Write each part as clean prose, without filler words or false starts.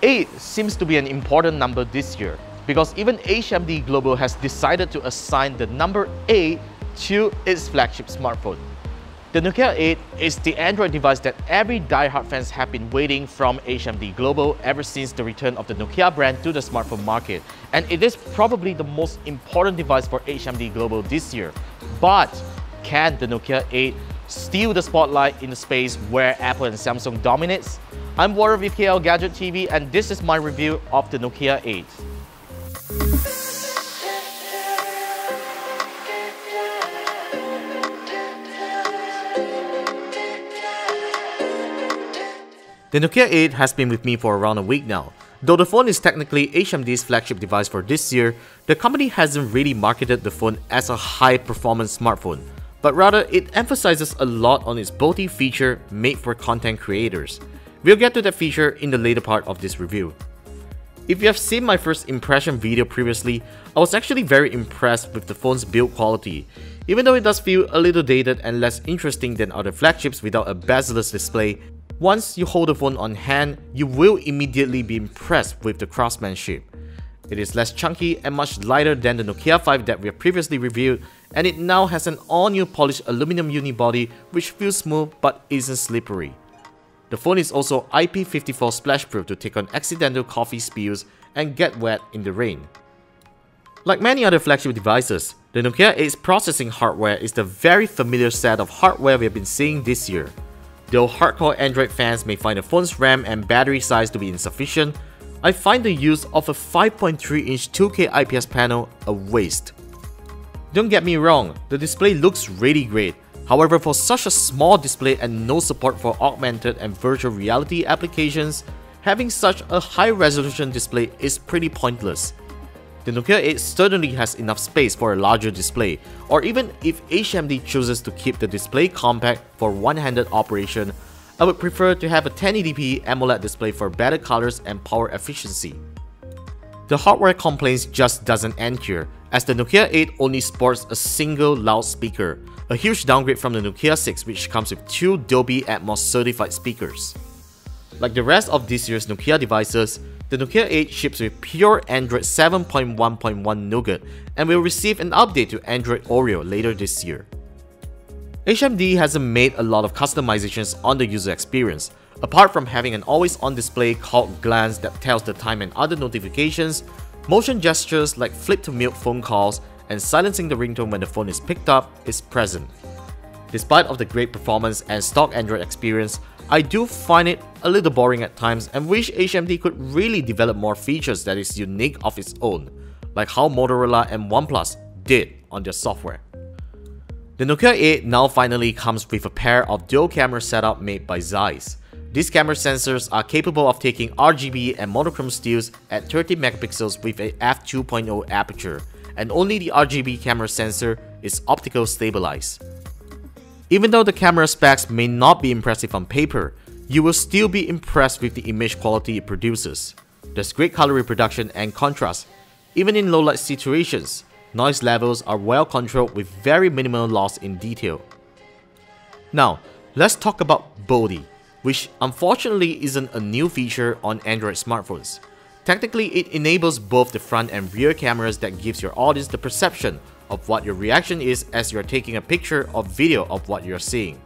8 seems to be an important number this year because even HMD Global has decided to assign the number 8 to its flagship smartphone. The Nokia 8 is the Android device that every die-hard fans have been waiting from HMD Global ever since the return of the Nokia brand to the smartphone market, and it is probably the most important device for HMD Global this year. But can the Nokia 8 steal the spotlight in the space where Apple and Samsung dominates? I'm Warren with KL Gadget TV, and this is my review of the Nokia 8. The Nokia 8 has been with me for around a week now. Though the phone is technically HMD's flagship device for this year, the company hasn't really marketed the phone as a high-performance smartphone, but rather it emphasizes a lot on its bulky feature made for content creators. We'll get to that feature in the later part of this review. If you have seen my first impression video previously, I was actually very impressed with the phone's build quality. Even though it does feel a little dated and less interesting than other flagships without a bezel-less display, once you hold the phone on hand, you will immediately be impressed with the craftsmanship. It is less chunky and much lighter than the Nokia 5 that we have previously reviewed, and it now has an all-new polished aluminum unibody which feels smooth but isn't slippery. The phone is also IP54 splash-proof to take on accidental coffee spills and get wet in the rain. Like many other flagship devices, the Nokia 8's processing hardware is the very familiar set of hardware we have been seeing this year. Though hardcore Android fans may find the phone's RAM and battery size to be insufficient, I find the use of a 5.3-inch 2K IPS panel a waste. Don't get me wrong, the display looks really great. However, for such a small display and no support for augmented and virtual reality applications, having such a high-resolution display is pretty pointless. The Nokia 8 certainly has enough space for a larger display, or even if HMD chooses to keep the display compact for one-handed operation, I would prefer to have a 1080p AMOLED display for better colors and power efficiency. The hardware complaints just doesn't end here, as the Nokia 8 only sports a single loudspeaker, a huge downgrade from the Nokia 6 which comes with 2 Dolby Atmos certified speakers. Like the rest of this year's Nokia devices, the Nokia 8 ships with pure Android 7.1.1 Nougat and will receive an update to Android Oreo later this year. HMD hasn't made a lot of customizations on the user experience. Apart from having an always-on display called Glance that tells the time and other notifications, motion gestures like flip-to-mute phone calls and silencing the ringtone when the phone is picked up is present. Despite of the great performance and stock Android experience, I do find it a little boring at times and wish HMD could really develop more features that is unique of its own, like how Motorola and OnePlus did on their software. The Nokia 8 now finally comes with a pair of dual camera setup made by Zeiss. These camera sensors are capable of taking RGB and monochrome stills at 30 megapixels with a f2.0 aperture, and only the RGB camera sensor is optical stabilized. Even though the camera specs may not be impressive on paper, you will still be impressed with the image quality it produces. There's great color reproduction and contrast. Even in low light situations, noise levels are well controlled with very minimal loss in detail. Now, let's talk about Body, which unfortunately isn't a new feature on Android smartphones. Technically, it enables both the front and rear cameras that gives your audience the perception of what your reaction is as you're taking a picture or video of what you're seeing.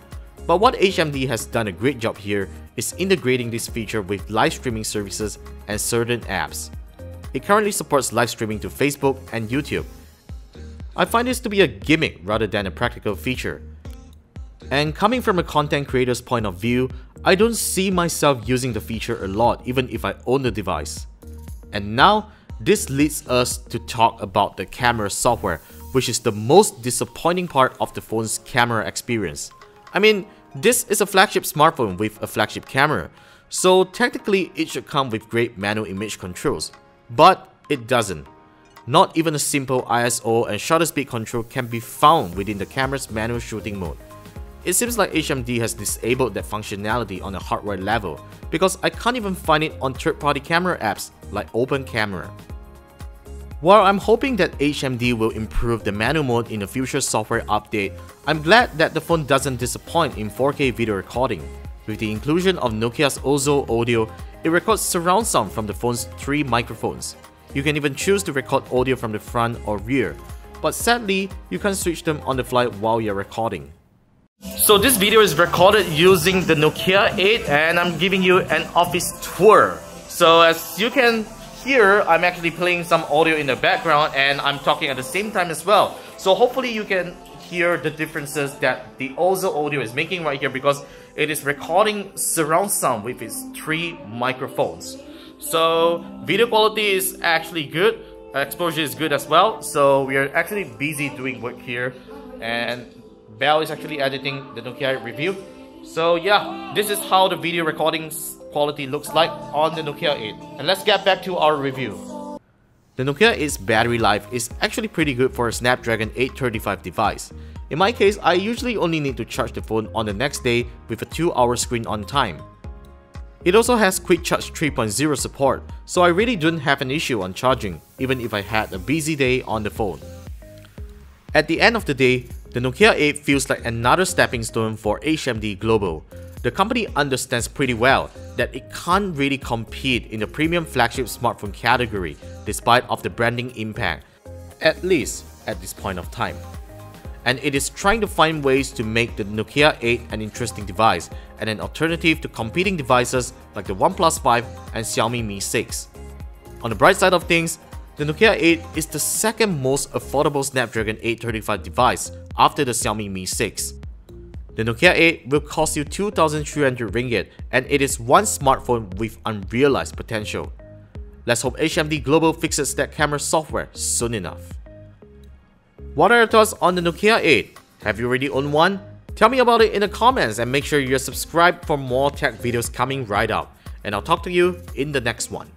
But what HMD has done a great job here is integrating this feature with live streaming services and certain apps. It currently supports live streaming to Facebook and YouTube. I find this to be a gimmick rather than a practical feature. And coming from a content creator's point of view, I don't see myself using the feature a lot even if I own the device. And now, this leads us to talk about the camera software, which is the most disappointing part of the phone's camera experience. I mean, this is a flagship smartphone with a flagship camera, so technically it should come with great manual image controls, but it doesn't. Not even a simple ISO and shutter speed control can be found within the camera's manual shooting mode. It seems like HMD has disabled that functionality on a hardware level, because I can't even find it on third-party camera apps like Open Camera. While I'm hoping that HMD will improve the manual mode in a future software update, I'm glad that the phone doesn't disappoint in 4K video recording. With the inclusion of Nokia's Ozo Audio, it records surround sound from the phone's 3 microphones. You can even choose to record audio from the front or rear, but sadly, you can't switch them on the fly while you're recording. So this video is recorded using the Nokia 8 and I'm giving you an office tour. So as you can hear, I'm actually playing some audio in the background and I'm talking at the same time as well. So hopefully you can hear the differences that the Ozo Audio is making right here, because it is recording surround sound with its 3 microphones. So video quality is actually good, exposure is good as well. So we are actually busy doing work here, and Bell is actually editing the Nokia 8 review. So yeah, this is how the video recording quality looks like on the Nokia 8. And let's get back to our review. The Nokia 8's battery life is actually pretty good for a Snapdragon 835 device. In my case, I usually only need to charge the phone on the next day with a 2-hour screen on time. It also has Quick Charge 3.0 support, so I really didn't have an issue on charging, even if I had a busy day on the phone. At the end of the day, the Nokia 8 feels like another stepping stone for HMD Global. The company understands pretty well that it can't really compete in the premium flagship smartphone category despite of the branding impact, at least at this point of time. And it is trying to find ways to make the Nokia 8 an interesting device and an alternative to competing devices like the OnePlus 5 and Xiaomi Mi 6. On the bright side of things, the Nokia 8 is the second most affordable Snapdragon 835 device after the Xiaomi Mi 6. The Nokia 8 will cost you 2,300 ringgit and it is one smartphone with unrealized potential. Let's hope HMD Global fixes that camera software soon enough. What are your thoughts on the Nokia 8? Have you already owned one? Tell me about it in the comments and make sure you're subscribed for more tech videos coming right up. And I'll talk to you in the next one.